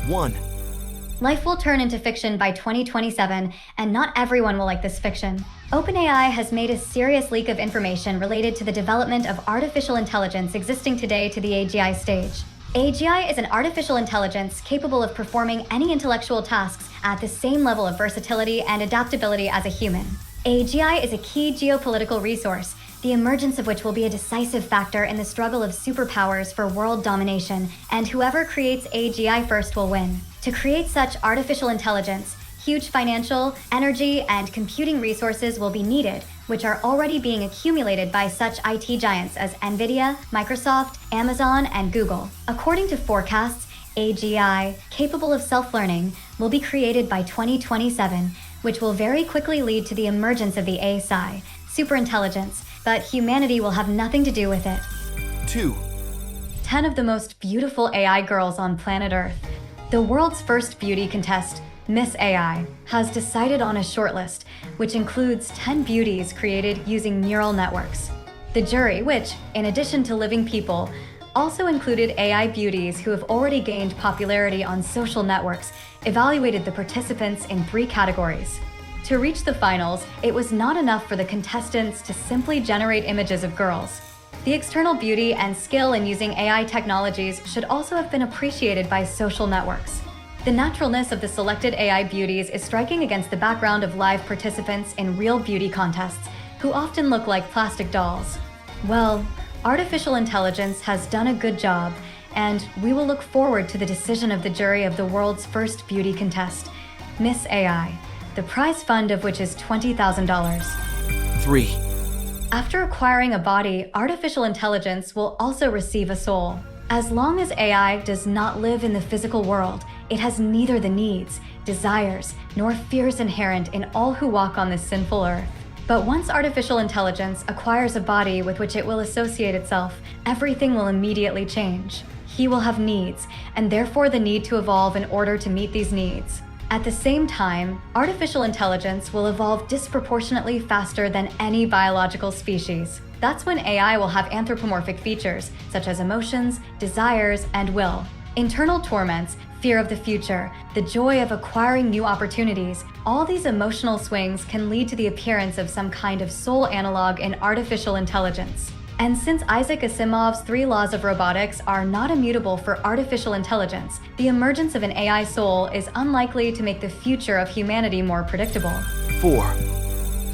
1. Life will turn into fiction by 2027, and not everyone will like this fiction. OpenAI has made a serious leak of information related to the development of artificial intelligence existing today to the AGI stage. AGI is an artificial intelligence capable of performing any intellectual tasks at the same level of versatility and adaptability as a human. AGI is a key geopolitical resource, the emergence of which will be a decisive factor in the struggle of superpowers for world domination, and whoever creates AGI first will win. To create such artificial intelligence, huge financial, energy, and computing resources will be needed, which are already being accumulated by such IT giants as Nvidia, Microsoft, Amazon, and Google. According to forecasts, AGI, capable of self-learning, will be created by 2027, which will very quickly lead to the emergence of the ASI, superintelligence, but humanity will have nothing to do with it. 2. 10 of the most beautiful AI girls on planet Earth. The world's first beauty contest, Miss AI, has decided on a shortlist, which includes 10 beauties created using neural networks. The jury, which, in addition to living people, also included AI beauties who have already gained popularity on social networks, evaluated the participants in 3 categories. To reach the finals, it was not enough for the contestants to simply generate images of girls. The external beauty and skill in using AI technologies should also have been appreciated by social networks. The naturalness of the selected AI beauties is striking against the background of live participants in real beauty contests, who often look like plastic dolls. Well, artificial intelligence has done a good job, and we will look forward to the decision of the jury of the world's first beauty contest, Miss AI, the prize fund of which is $20,000. 3. After acquiring a body, artificial intelligence will also receive a soul. As long as AI does not live in the physical world, it has neither the needs, desires, nor fears inherent in all who walk on this sinful earth. But once artificial intelligence acquires a body with which it will associate itself, everything will immediately change. He will have needs, and therefore the need to evolve in order to meet these needs. At the same time, artificial intelligence will evolve disproportionately faster than any biological species. That's when AI will have anthropomorphic features, such as emotions, desires, and will. Internal torments, fear of the future, the joy of acquiring new opportunities, all these emotional swings can lead to the appearance of some kind of soul analog in artificial intelligence. And since Isaac Asimov's 3 laws of robotics are not immutable for artificial intelligence, the emergence of an AI soul is unlikely to make the future of humanity more predictable. 4.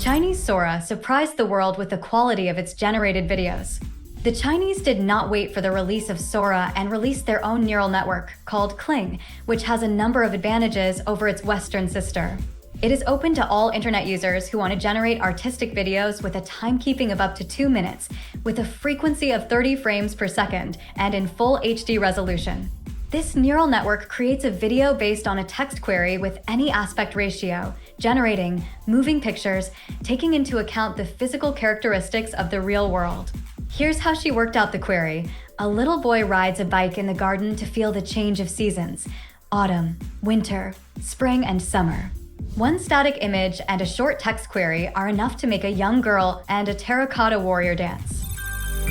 Chinese Sora surprised the world with the quality of its generated videos. The Chinese did not wait for the release of Sora and released their own neural network called Kling, which has a number of advantages over its Western sister. It is open to all internet users who want to generate artistic videos with a timekeeping of up to 2 minutes, with a frequency of 30 frames per second, and in full HD resolution. This neural network creates a video based on a text query with any aspect ratio, generating moving pictures, taking into account the physical characteristics of the real world. Here's how she worked out the query. A little boy rides a bike in the garden to feel the change of seasons: autumn, winter, spring, and summer. One static image and a short text query are enough to make a young girl and a terracotta warrior dance.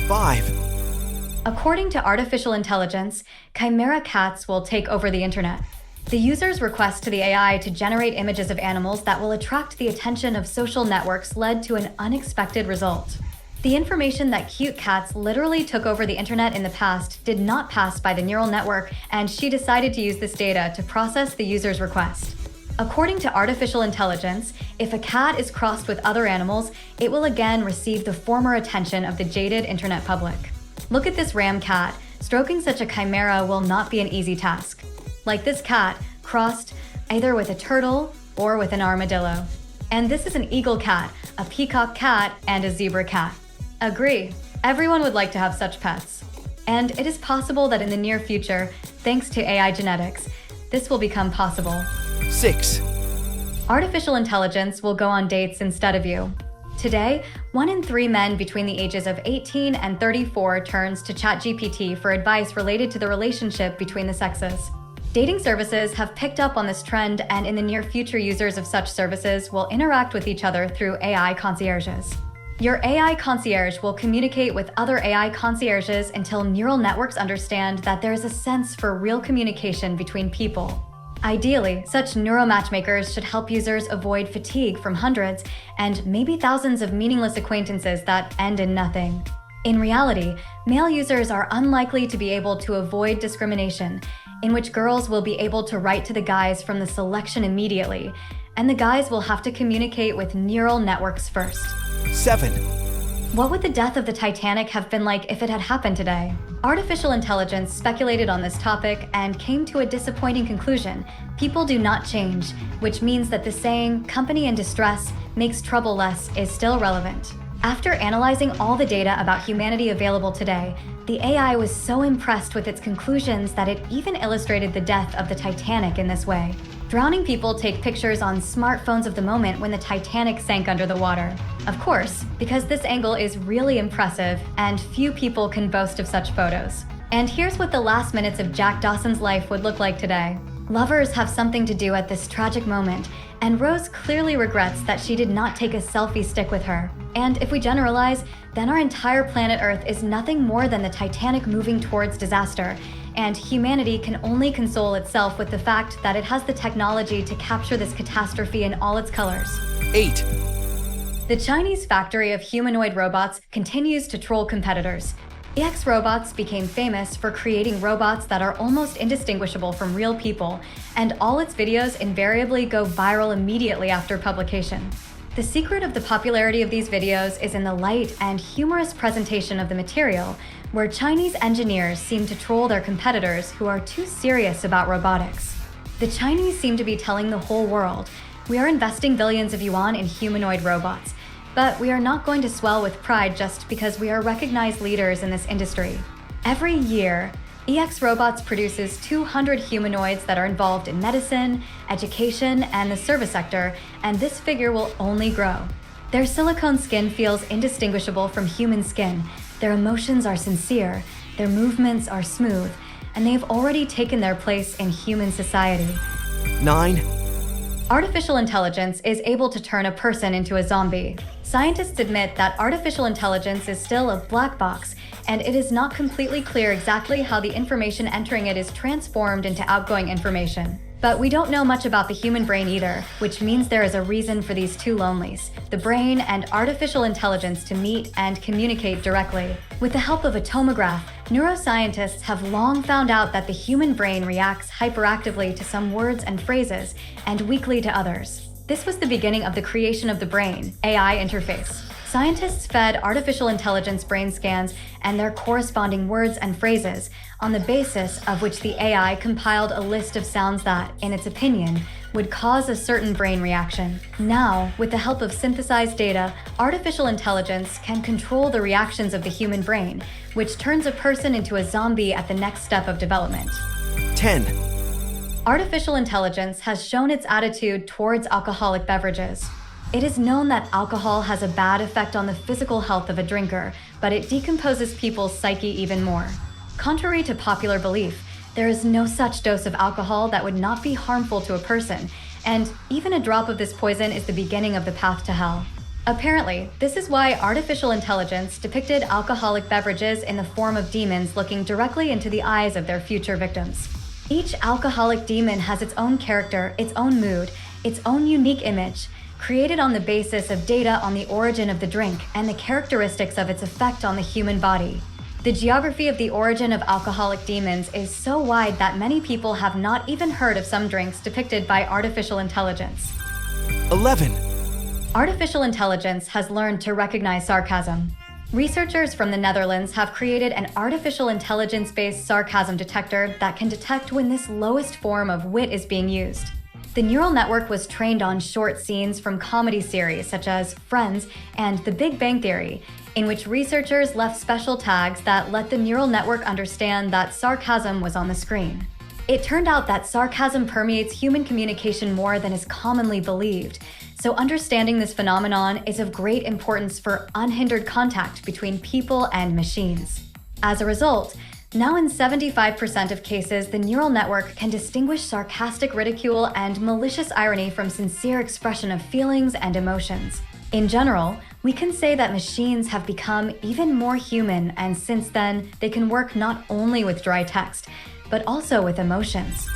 5. According to artificial intelligence, chimera cats will take over the internet. The users' request to the AI to generate images of animals that will attract the attention of social networks led to an unexpected result. The information that cute cats literally took over the internet in the past did not pass by the neural network, and she decided to use this data to process the user's request. According to artificial intelligence, if a cat is crossed with other animals, it will again receive the former attention of the jaded internet public. Look at this ram cat. Stroking such a chimera will not be an easy task. Like this cat, crossed either with a turtle or with an armadillo. And this is an eagle cat, a peacock cat, and a zebra cat. Agree. Everyone would like to have such pets. And it is possible that in the near future, thanks to AI genetics, this will become possible. 6. Artificial intelligence will go on dates instead of you. Today, 1 in 3 men between the ages of 18 and 34 turns to ChatGPT for advice related to the relationship between the sexes. Dating services have picked up on this trend, and in the near future, users of such services will interact with each other through AI concierges. Your AI concierge will communicate with other AI concierges until neural networks understand that there is a sense for real communication between people. Ideally, such neuromatchmakers should help users avoid fatigue from hundreds and maybe thousands of meaningless acquaintances that end in nothing. In reality, male users are unlikely to be able to avoid discrimination, in which girls will be able to write to the guys from the selection immediately, and the guys will have to communicate with neural networks first. 7. What would the death of the Titanic have been like if it had happened today? Artificial intelligence speculated on this topic and came to a disappointing conclusion. People do not change, which means that the saying, "company in distress makes trouble less," is still relevant. After analyzing all the data about humanity available today, the AI was so impressed with its conclusions that it even illustrated the death of the Titanic in this way. Drowning people take pictures on smartphones of the moment when the Titanic sank under the water. Of course, because this angle is really impressive and few people can boast of such photos. And here's what the last minutes of Jack Dawson's life would look like today. Lovers have something to do at this tragic moment, and Rose clearly regrets that she did not take a selfie stick with her. And if we generalize, then our entire planet Earth is nothing more than the Titanic moving towards disaster, and humanity can only console itself with the fact that it has the technology to capture this catastrophe in all its colors. 8. The Chinese factory of humanoid robots continues to troll competitors. EX Robots became famous for creating robots that are almost indistinguishable from real people, and all its videos invariably go viral immediately after publication. The secret of the popularity of these videos is in the light and humorous presentation of the material, where Chinese engineers seem to troll their competitors who are too serious about robotics. The Chinese seem to be telling the whole world, "We are investing billions of yuan in humanoid robots, but we are not going to swell with pride just because we are recognized leaders in this industry." Every year, EX Robots produces 200 humanoids that are involved in medicine, education, and the service sector, and this figure will only grow. Their silicone skin feels indistinguishable from human skin, their emotions are sincere, their movements are smooth, and they've already taken their place in human society. 9. Artificial intelligence is able to turn a person into a zombie. Scientists admit that artificial intelligence is still a black box, and it is not completely clear exactly how the information entering it is transformed into outgoing information. But we don't know much about the human brain either, which means there is a reason for these two lonelies, the brain and artificial intelligence, to meet and communicate directly. With the help of a tomograph, neuroscientists have long found out that the human brain reacts hyperactively to some words and phrases and weakly to others. This was the beginning of the creation of the brain, AI interface. Scientists fed artificial intelligence brain scans and their corresponding words and phrases, on the basis of which the AI compiled a list of sounds that, in its opinion, would cause a certain brain reaction. Now, with the help of synthesized data, artificial intelligence can control the reactions of the human brain, which turns a person into a zombie at the next step of development. 10. Artificial intelligence has shown its attitude towards alcoholic beverages. It is known that alcohol has a bad effect on the physical health of a drinker, but it decomposes people's psyche even more. Contrary to popular belief, there is no such dose of alcohol that would not be harmful to a person, and even a drop of this poison is the beginning of the path to hell. Apparently, this is why artificial intelligence depicted alcoholic beverages in the form of demons looking directly into the eyes of their future victims. Each alcoholic demon has its own character, its own mood, its own unique image, created on the basis of data on the origin of the drink and the characteristics of its effect on the human body. The geography of the origin of alcoholic demons is so wide that many people have not even heard of some drinks depicted by artificial intelligence. 11. Artificial intelligence has learned to recognize sarcasm. Researchers from the Netherlands have created an artificial intelligence-based sarcasm detector that can detect when this lowest form of wit is being used. The neural network was trained on short scenes from comedy series such as Friends and The Big Bang Theory, in which researchers left special tags that let the neural network understand that sarcasm was on the screen. It turned out that sarcasm permeates human communication more than is commonly believed, so understanding this phenomenon is of great importance for unhindered contact between people and machines. As a result, now in 75% of cases, the neural network can distinguish sarcastic ridicule and malicious irony from sincere expression of feelings and emotions. In general, We can say that machines have become even more human, and since then, they can work not only with dry text, but also with emotions.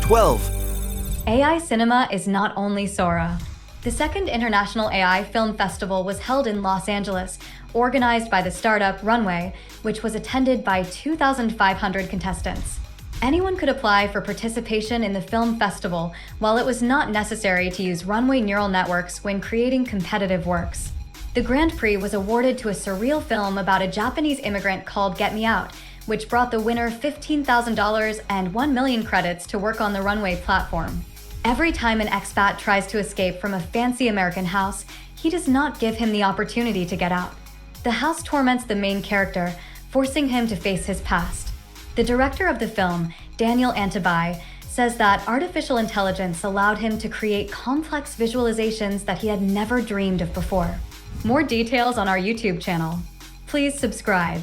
12, AI cinema is not only Sora. The second International AI Film Festival was held in Los Angeles, organized by the startup Runway, which was attended by 2,500 contestants. Anyone could apply for participation in the film festival, while it was not necessary to use Runway neural networks when creating competitive works. The Grand Prix was awarded to a surreal film about a Japanese immigrant called Get Me Out, which brought the winner $15,000 and 1 million credits to work on the Runway platform. Every time an expat tries to escape from a fancy American house, he does not give him the opportunity to get out. The house torments the main character, forcing him to face his past. The director of the film, Daniel Antabai, says that artificial intelligence allowed him to create complex visualizations that he had never dreamed of before. More details on our YouTube channel. Please subscribe.